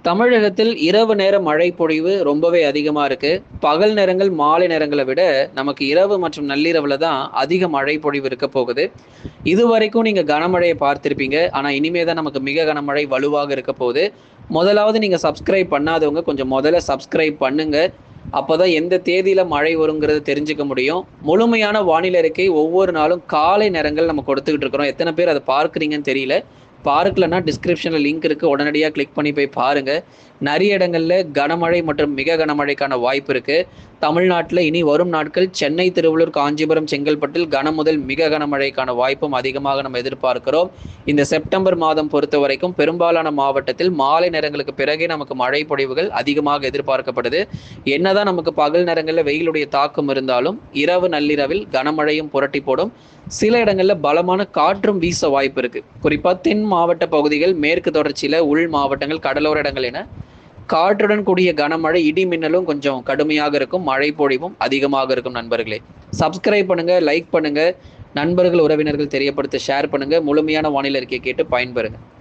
தமிழகத்தில் இரவு நேர மழை பொழிவு ரொம்பவே அதிகமா இருக்கு. பகல் நேரங்கள், மாலை நேரங்கள விட நமக்கு இரவு மற்றும் நள்ளிரவுல தான் அதிக மழை பொழிவு இருக்க போகுது. இதுவரைக்கும் நீங்க கனமழைய பார்த்திருப்பீங்க. ஆனா, இனிமே தான் நமக்கு மிக கனமழை வலுவாக இருக்க போகுது. முதலாவது நீங்க சப்ஸ்கிரைப் பண்ணாதவங்க கொஞ்சம் முதல்ல சப்ஸ்கிரைப் பண்ணுங்க. அப்பதான் எந்த தேதியில மழை வருங்கிறத தெரிஞ்சுக்க முடியும். முழுமையான வானிலை அறிக்கை ஒவ்வொரு நாளும் காலை நேரங்கள் நம்ம கொடுத்துக்கிட்டு இருக்கிறோம். எத்தன பேர் அத பார்க்கிறீங்கன்னு தெரியல. பார்க்கலன்னா டிஸ்கிரிப்ஷன்ல லிங்க் இருக்கு. உடனடியா கிளிக் பண்ணி போய் பாருங்க. நெறைய இடங்கள்ல கனமழை மற்றும் மிக கனமழைக்கான வாய்ப்பு இருக்கு. தமிழ்நாட்டுல இனி வரும் நாட்கள் சென்னை, திருவள்ளூர், காஞ்சிபுரம், செங்கல்பட்டில் கன முதல் மிக கனமழைக்கான வாய்ப்பும் அதிகமாக நம்ம எதிர்பார்க்கிறோம். இந்த செப்டம்பர் மாதம் பொறுத்தவரைக்கும் பெரும்பாலான மாவட்டத்தில் மாலை நேரங்களுக்கு பிறகே நமக்கு மழை பொழிவுகள் அதிகமாக எதிர்பார்க்கப்படுது. என்னதான் நமக்கு பகல் நேரங்கள்ல வெயிலுடைய தாக்கம் இருந்தாலும், இரவு நள்ளிரவில் கனமழையும் புரட்டி போடும். சில இடங்கள்ல பலமான காற்றும் வீச வாய்ப்பு இருக்கு. குறிப்பா தென் மாவட்ட பகுதிகள், மேற்கு தொடர்ச்சியில உள் மாவட்டங்கள், கடலோர இடங்கள் என காற்றுடன் கூடிய கனமழை, இடி மின்னலும் கொஞ்சம் கடுமையாக இருக்கும். மழை பொழிவும் அதிகமாக இருக்கும் நண்பர்களே. சப்ஸ்கிரைப் பண்ணுங்க, லைக் பண்ணுங்க, நண்பர்கள், உறவினர்கள் தெரியப்படுத்த ஷேர் பண்ணுங்க. முழுமையான வானிலை அறிக்கையை கேட்டு பயன்பெறுங்க.